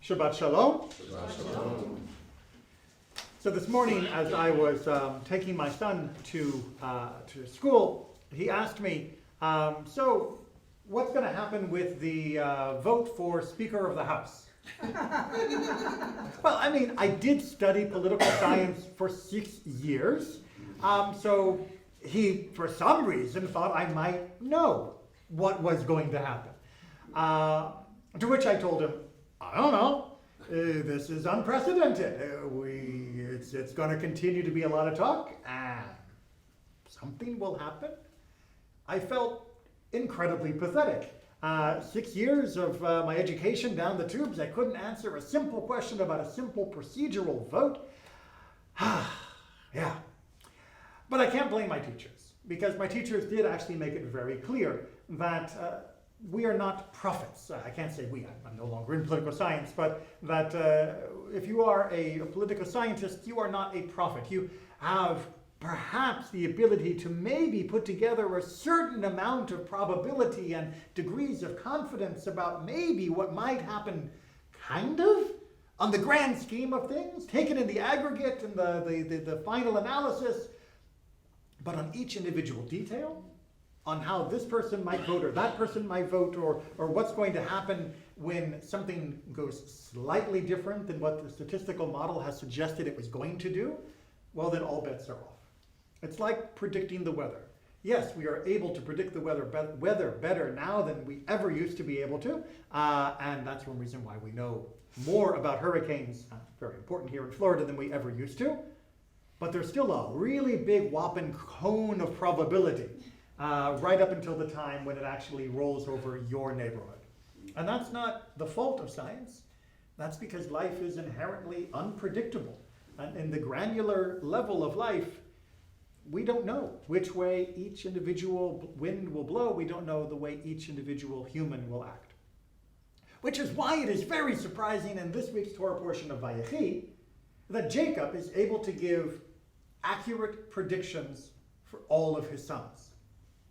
Shabbat Shalom. Shabbat Shalom. So this morning, as I was taking my son to school, he asked me, so what's going to happen with the vote for Speaker of the House? Well, I mean, I did study political science for 6 years, so he, for some reason, thought I might know what was going to happen. To which I told him, I don't know. This is unprecedented. It's going to continue to be a lot of talk, and something will happen. I felt incredibly pathetic. 6 years of my education down the tubes, I couldn't answer a simple question about a simple procedural vote. Yeah. But I can't blame my teachers, because my teachers did actually make it very clear that we are not prophets. I can't say we, I'm no longer in political science, but that if you are a political scientist, you are not a prophet. You have perhaps the ability to maybe put together a certain amount of probability and degrees of confidence about maybe what might happen, kind of, on the grand scheme of things, taken in the aggregate and the final analysis, but on each individual detail, on how this person might vote or that person might vote, or what's going to happen when something goes slightly different than what the statistical model has suggested it was going to do, well, then all bets are off. It's like predicting the weather. Yes, we are able to predict the weather better now than we ever used to be able to, and that's one reason why we know more about hurricanes, very important here in Florida, than we ever used to. But there's still a really big whopping cone of probability right up until the time when it actually rolls over your neighborhood. And that's not the fault of science. That's because life is inherently unpredictable. And in the granular level of life, we don't know which way each individual wind will blow. We don't know the way each individual human will act. Which is why it is very surprising in this week's Torah portion of Vayechi that Jacob is able to give accurate predictions for all of his sons.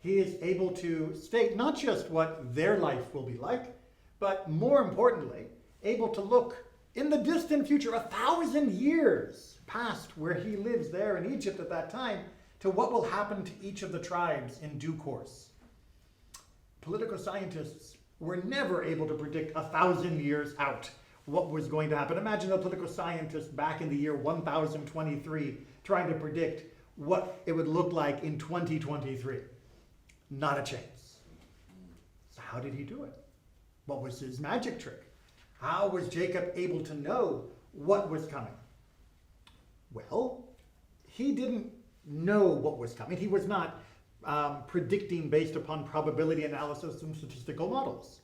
He is able to state not just what their life will be like, but more importantly, able to look in the distant future, 1,000 years past where he lives there in Egypt at that time, to what will happen to each of the tribes in due course. Political scientists were never able to predict 1,000 years out what was going to happen. Imagine a political scientist back in the year 1023 trying to predict what it would look like in 2023. Not a chance. So how did he do it? What was his magic trick? How was Jacob able to know what was coming? Well, he didn't know what was coming. He was not predicting based upon probability analysis and statistical models.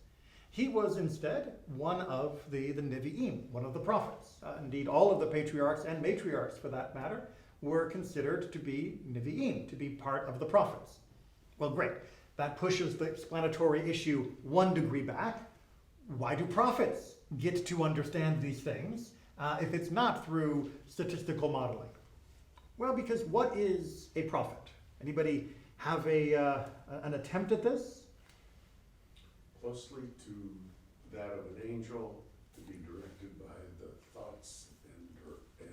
He was instead one of the Nevi'im, one of the prophets. Indeed, all of the patriarchs and matriarchs, for that matter, were considered to be Nevi'im, to be part of the prophets. Well, great. That pushes the explanatory issue 1 degree back. Why do prophets get to understand these things if it's not through statistical modeling? Well, because what is a prophet? Anybody have an attempt at this? Closely to that of an angel, to be directed by the thoughts and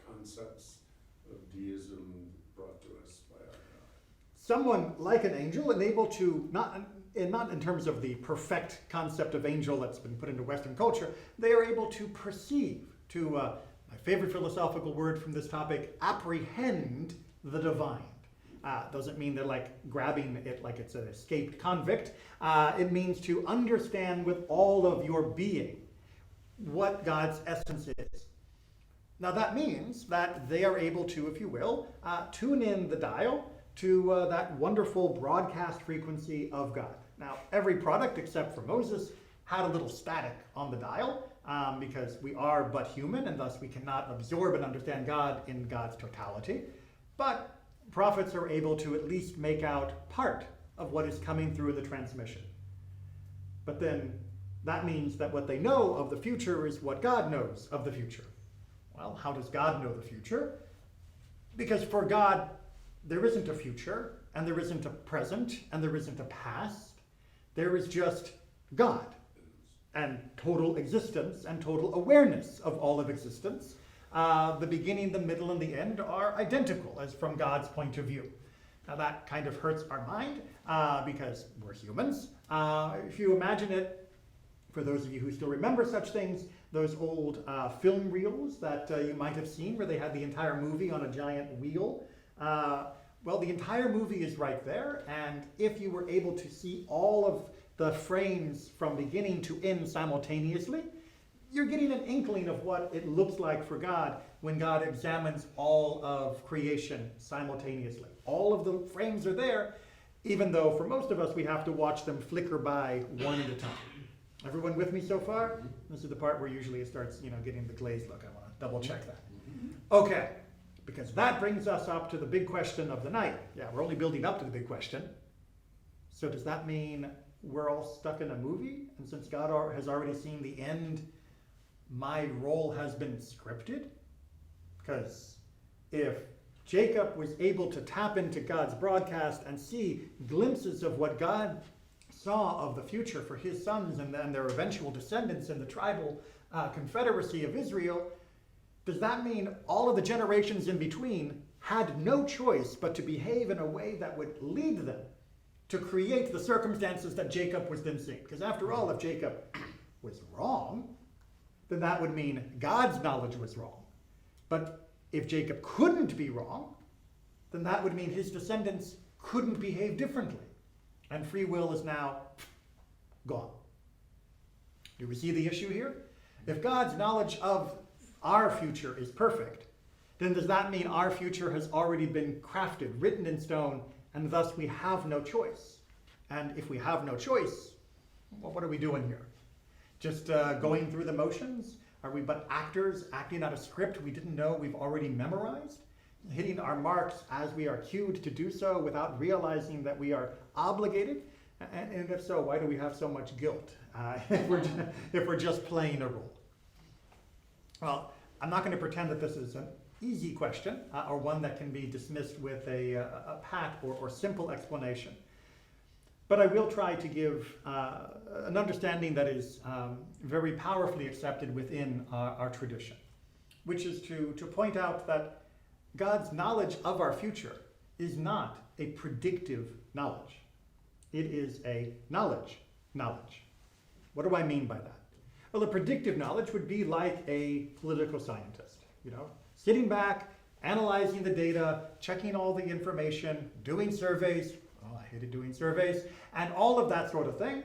concepts of deism brought to us by our God. Someone like an angel and able to, not in terms of the perfect concept of angel that's been put into Western culture, they are able to perceive, to, my favorite philosophical word from this topic, apprehend the divine. Doesn't mean they're like grabbing it like it's an escaped convict. It means to understand with all of your being what God's essence is. Now that means that they are able to, if you will, tune in the dial to that wonderful broadcast frequency of God. Now, every product except for Moses had a little static on the dial because we are but human and thus we cannot absorb and understand God in God's totality. But prophets are able to at least make out part of what is coming through the transmission. But then that means that what they know of the future is what God knows of the future. Well, how does God know the future? Because for God, there isn't a future, and there isn't a present, and there isn't a past. There is just God. and total existence and total awareness of all of existence. The beginning, the middle, and the end are identical as from God's point of view. Now that kind of hurts our mind because we're humans. If you imagine it, for those of you who still remember such things, those old film reels that you might have seen where they had the entire movie on a giant wheel. Well, the entire movie is right there, and if you were able to see all of the frames from beginning to end simultaneously, you're getting an inkling of what it looks like for God when God examines all of creation simultaneously. All of the frames are there, even though for most of us we have to watch them flicker by one at a time. Everyone with me so far? This is the part where usually it starts, getting the glazed look. I want to double check that. Okay, because that brings us up to the big question of the night. Yeah, we're only building up to the big question. So does that mean we're all stuck in a movie? And since God has already seen the end, my role has been scripted? Because if Jacob was able to tap into God's broadcast and see glimpses of what God saw of the future for his sons and then their eventual descendants in the tribal confederacy of Israel, does that mean all of the generations in between had no choice but to behave in a way that would lead them to create the circumstances that Jacob was then seeing? Because after all, if Jacob was wrong, then that would mean God's knowledge was wrong. But if Jacob couldn't be wrong, then that would mean his descendants couldn't behave differently. And free will is now gone. Do we see the issue here? If God's knowledge of our future is perfect, then does that mean our future has already been crafted, written in stone, and thus we have no choice? And if we have no choice, well, what are we doing here? Just going through the motions? Are we but actors acting out a script we didn't know we've already memorized? Hitting our marks as we are cued to do so without realizing that we are obligated? And if so, why do we have so much guilt if we're just playing a role? Well, I'm not going to pretend that this is an easy question or one that can be dismissed with a pat or simple explanation. But I will try to give an understanding that is very powerfully accepted within our tradition, which is to point out that God's knowledge of our future is not a predictive knowledge. It is a knowledge. What do I mean by that? Well, a predictive knowledge would be like a political scientist, sitting back, analyzing the data, checking all the information, doing surveys. Oh, I hated doing surveys, and all of that sort of thing.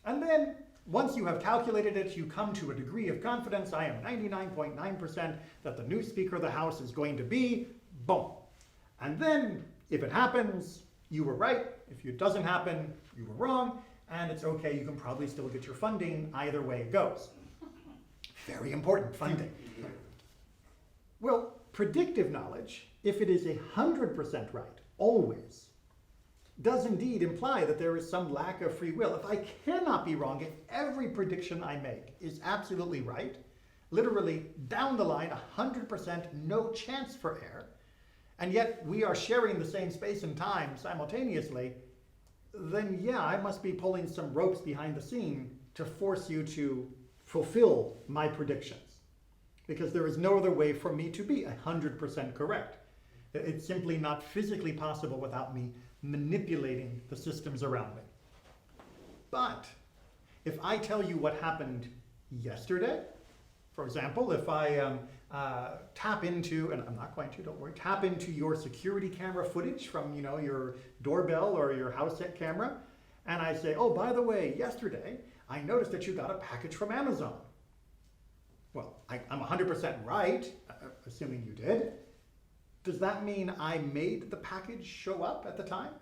And then once you have calculated it, you come to a degree of confidence. I am 99.9% that the new Speaker of the House is going to be, boom. And then if it happens, you were right. If it doesn't happen, you were wrong. And it's okay, you can probably still get your funding either way it goes. Very important, funding. Well, predictive knowledge, if it is 100% right, always, does indeed imply that there is some lack of free will. If I cannot be wrong, if every prediction I make is absolutely right, literally down the line, 100%, no chance for error, and yet we are sharing the same space and time simultaneously, then yeah, I must be pulling some ropes behind the scene to force you to fulfill my predictions. Because there is no other way for me to be 100% correct. It's simply not physically possible without me manipulating the systems around me. But if I tell you what happened yesterday, for example, if I tap into, and I'm not going to, don't worry, tap into your security camera footage from your doorbell or your house set camera, and I say, oh, by the way, yesterday I noticed that you got a package from Amazon. Well, I'm 100% right, assuming you did. Does that mean I made the package show up at the time?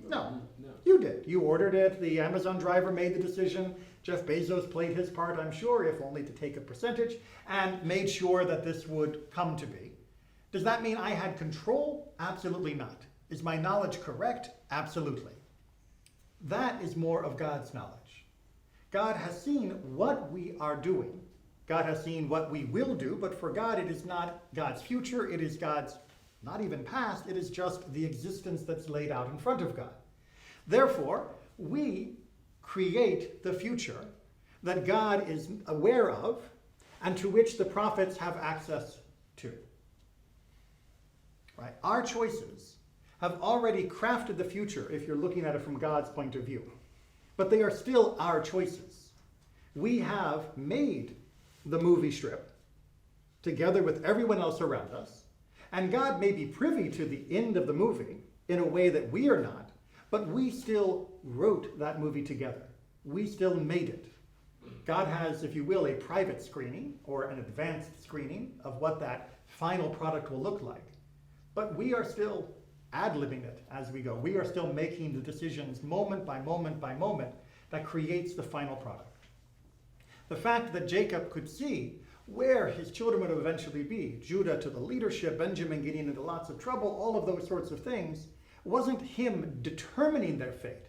No. You did. You ordered it. The Amazon driver made the decision. Jeff Bezos played his part, I'm sure, if only to take a percentage, and made sure that this would come to be. Does that mean I had control? Absolutely not. Is my knowledge correct? Absolutely. That is more of God's knowledge. God has seen what we are doing. God has seen what we will do, but for God it is not God's future, it is God's not even past, it is just the existence that's laid out in front of God. Therefore, we create the future that God is aware of and to which the prophets have access to. Right? Our choices have already crafted the future if you're looking at it from God's point of view. But they are still our choices. We have made the movie strip together with everyone else around us, and God may be privy to the end of the movie in a way that we are not, but we still wrote that movie together. We still made it. God has, if you will, a private screening or an advanced screening of what that final product will look like. But we are still ad-libbing it as we go. We are still making the decisions moment by moment by moment that creates the final product. The fact that Jacob could see where his children would eventually be, Judah to the leadership, Benjamin getting into lots of trouble, all of those sorts of things, wasn't him determining their fate.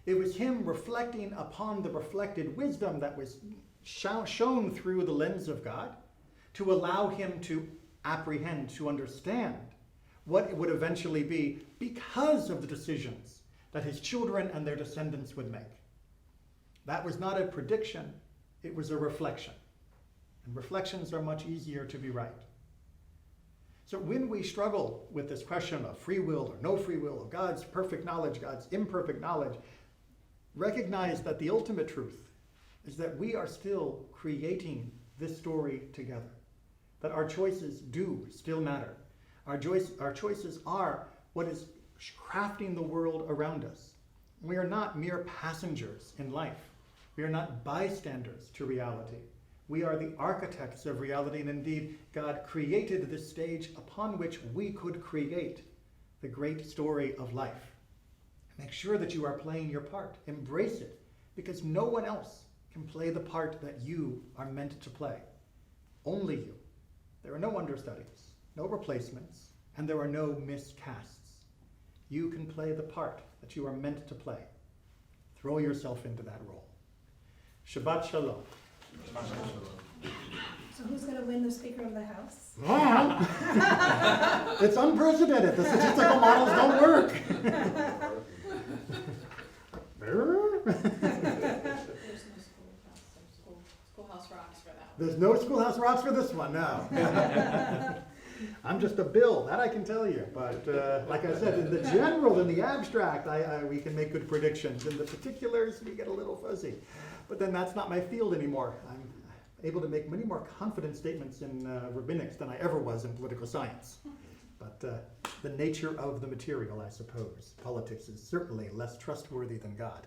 It was him reflecting upon the reflected wisdom that was shown through the lens of God to allow him to apprehend, to understand what it would eventually be because of the decisions that his children and their descendants would make. That was not a prediction, it was a reflection. And reflections are much easier to be right. So when we struggle with this question of free will or no free will, of God's perfect knowledge, God's imperfect knowledge, recognize that the ultimate truth is that we are still creating this story together. That our choices do still matter. Our choices are what is crafting the world around us. We are not mere passengers in life. We are not bystanders to reality. We are the architects of reality, and indeed, God created this stage upon which we could create the great story of life. Make sure that you are playing your part. Embrace it, because no one else can play the part that you are meant to play. Only you. There are no understudies, no replacements, and there are no miscasts. You can play the part that you are meant to play. Throw yourself into that role. Shabbat Shalom. So who's going to win the Speaker of the House? Well, it's unprecedented. The statistical models don't work. Schoolhouse rocks for that one. There's no schoolhouse rocks for this one, no. I'm just a bill, that I can tell you. But like I said, in the general, in the abstract, we can make good predictions. In the particulars, we get a little fuzzy. But then that's not my field anymore. I'm able to make many more confident statements in rabbinics than I ever was in political science. But the nature of the material, I suppose. Politics is certainly less trustworthy than God.